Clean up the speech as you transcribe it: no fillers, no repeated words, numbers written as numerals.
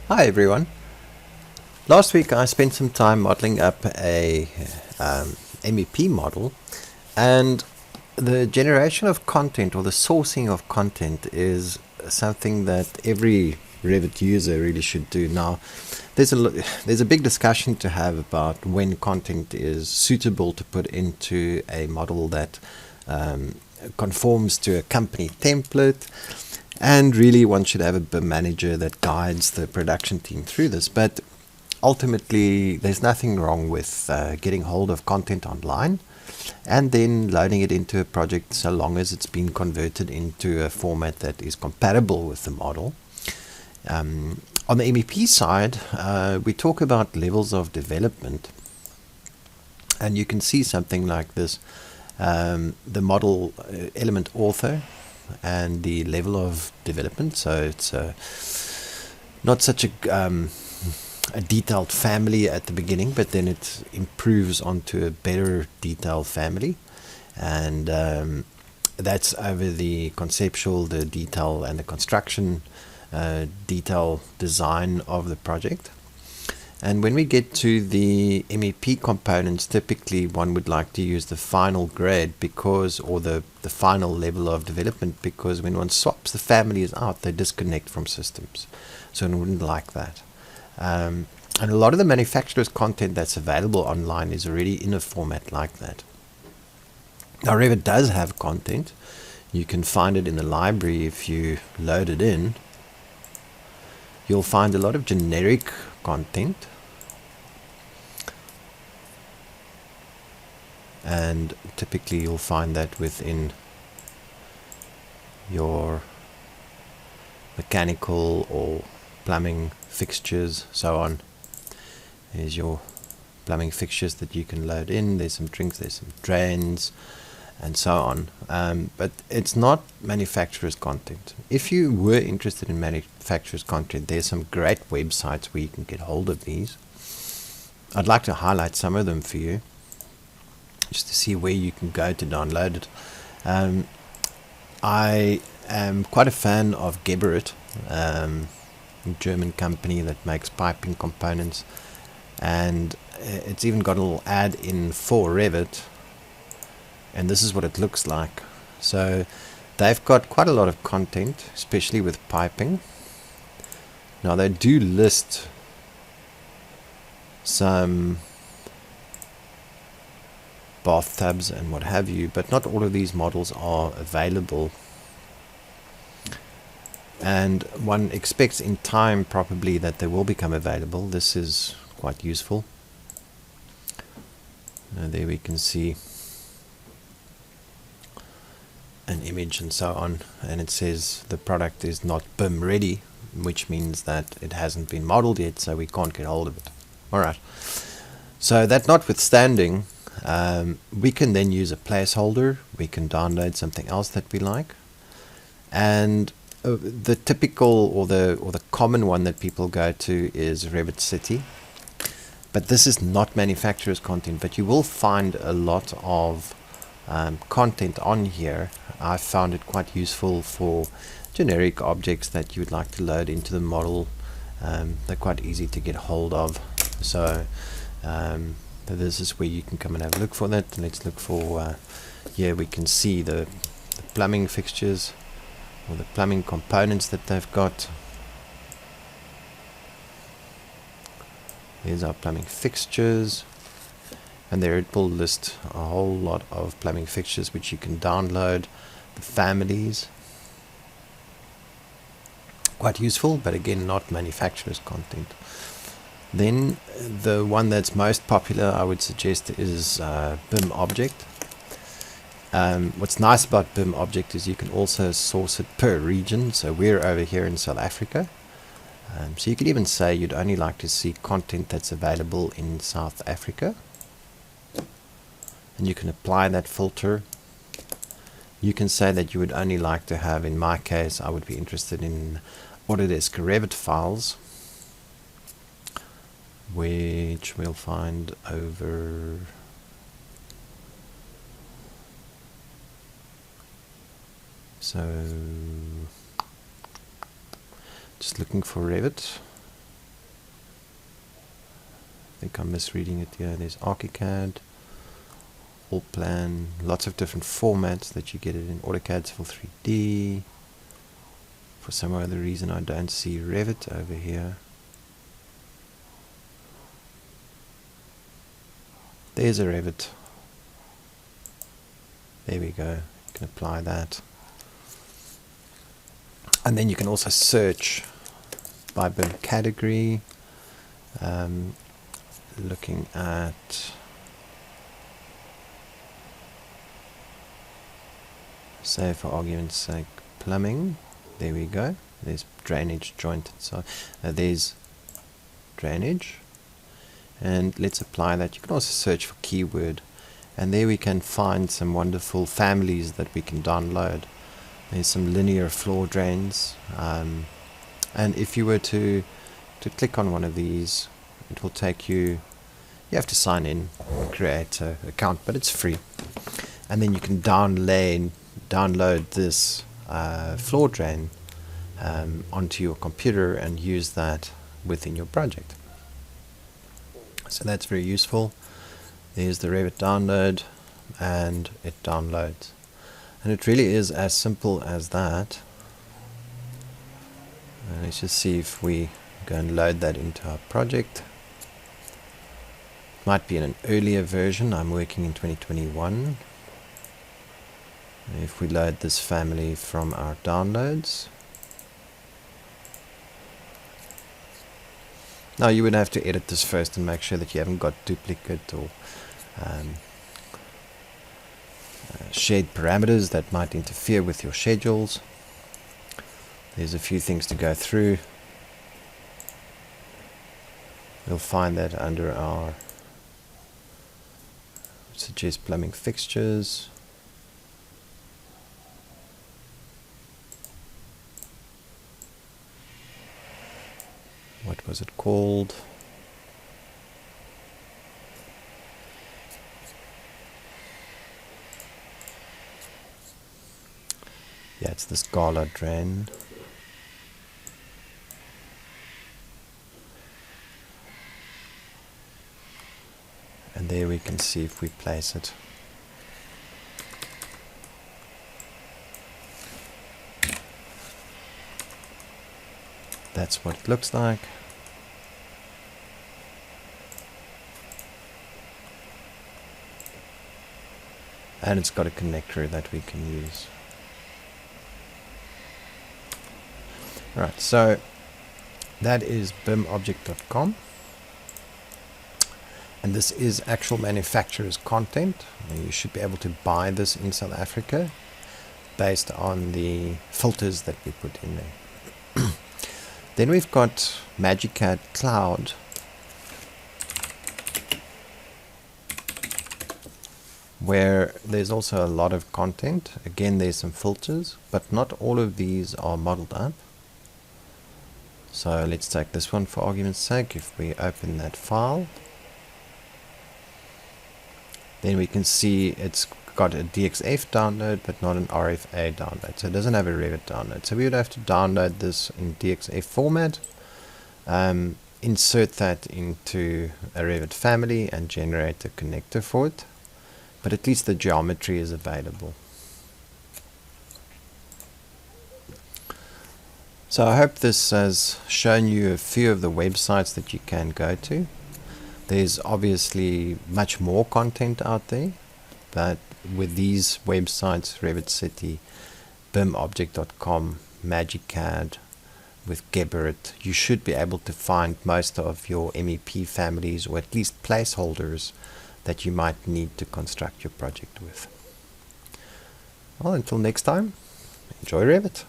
Hi everyone. Last week I spent some time modeling up a MEP model, and the generation of content or the sourcing of content is something that every Revit user really should do. Now there's a big discussion to have about when content is suitable to put into a model that conforms to a company template. And really, one should have a BIM manager that guides the production team through this. But ultimately, there's nothing wrong with getting hold of content online and then loading it into a project so long as it's been converted into a format that is compatible with the model. On the MEP side, we talk about levels of development. And you can see something like this. The model element author and the level of development, so it's not such a detailed family at the beginning, but then it improves onto a better detailed family, and that's over the conceptual, the detail, and the construction detail design of the project. And when we get to the MEP components, typically one would like to use the final grade because, or the final level of development, because when one swaps the families out, they disconnect from systems. So one wouldn't like that. And a lot of the manufacturer's content that's available online is already in a format like that. Now Revit does have content. You can find it in the library if you load it in. You'll find a lot of generic content. And typically you'll find that within your mechanical or plumbing fixtures, so on. There's your plumbing fixtures that you can load in. There's some drinks, there's some drains, and so on. But it's not manufacturer's content. If you were interested in manufacturer's content, there's some great websites where you can get hold of these. I'd like to highlight some of them for you, just to see where you can go to download it. I am quite a fan of Gibbs, a German company that makes piping components, and it's even got a little add in for Revit, and this is what it looks like. So they've got quite a lot of content, especially with piping. Now they do list some bathtubs and what have you, but not all of these models are available, and one expects in time probably that they will become available. This is quite useful. Now there we can see an image and so on, and it says the product is not BIM ready, which means that it hasn't been modeled yet, so we can't get hold of it. Alright, so that notwithstanding, we can then use a placeholder. We can download something else that we like, and the typical or the common one that people go to is Revit City. But this is not manufacturer's content, but you will find a lot of content on here. I found it quite useful for generic objects that you would like to load into the model. They're quite easy to get hold of, so this is where you can come and have a look for that. Let's look for here we can see the plumbing fixtures or the plumbing components that they've got. Here's our plumbing fixtures, and there it will list a whole lot of plumbing fixtures which you can download, the families. Quite useful, but again not manufacturer's content. Then the one that's most popular, I would suggest, is BIMObject. What's nice about BIMObject is you can also source it per region. So we're over here in South Africa. So you could even say you'd only like to see content that's available in South Africa. And you can apply that filter. You can say that you would only like to have, in my case, I would be interested in Autodesk Revit files, which we'll find over so just looking for Revit. think I'm misreading it here. There's ArchiCAD, All Plan, lots of different formats that you get it in. AutoCAD's for 3D. For some other reason I don't see Revit over here. There's a Revit. There we go. You can apply that. And then you can also search by BIM category. Looking at, say for argument's sake, plumbing. There we go. There's drainage, joint, and so there's drainage. And let's apply that. You can also search for keyword. And there we can find some wonderful families that we can download. There's some linear floor drains. And if you were to click on one of these, it will take you, you have to sign in, create an account, but it's free. And then you can download this floor drain onto your computer and use that within your project. So that's very useful. There's the Revit download, and it downloads. And it really is as simple as that. Let's just see if we go and load that into our project. Might be in an earlier version. I'm working in 2021. If we load this family from our downloads. Now you would have to edit this first and make sure that you haven't got duplicate or shared parameters that might interfere with your schedules. There's a few things to go through. You'll find that under our suggest plumbing fixtures. What was it called? Yeah, it's the Scala drain. And there we can see if we place it. That's what it looks like. And it's got a connector that we can use. Right, so that is BIMObject.com. And this is actual manufacturer's content. You should be able to buy this in South Africa based on the filters that we put in there. Then we've got MagicCAD Cloud, where there's also a lot of content. Again, there's some filters, but not all of these are modeled up. So let's take this one for argument's sake. If we open that file, then we can see it's got a DXF download but not an RFA download, so it doesn't have a Revit download. So we would have to download this in DXF format, insert that into a Revit family and generate a connector for it, but at least the geometry is available. So I hope this has shown you a few of the websites that you can go to. There's obviously much more content out there, but with these websites, Revit City, BIMObject.com, MagicCAD, with Gibbs, you should be able to find most of your MEP families, or at least placeholders that you might need to construct your project with. Well, until next time, enjoy Revit.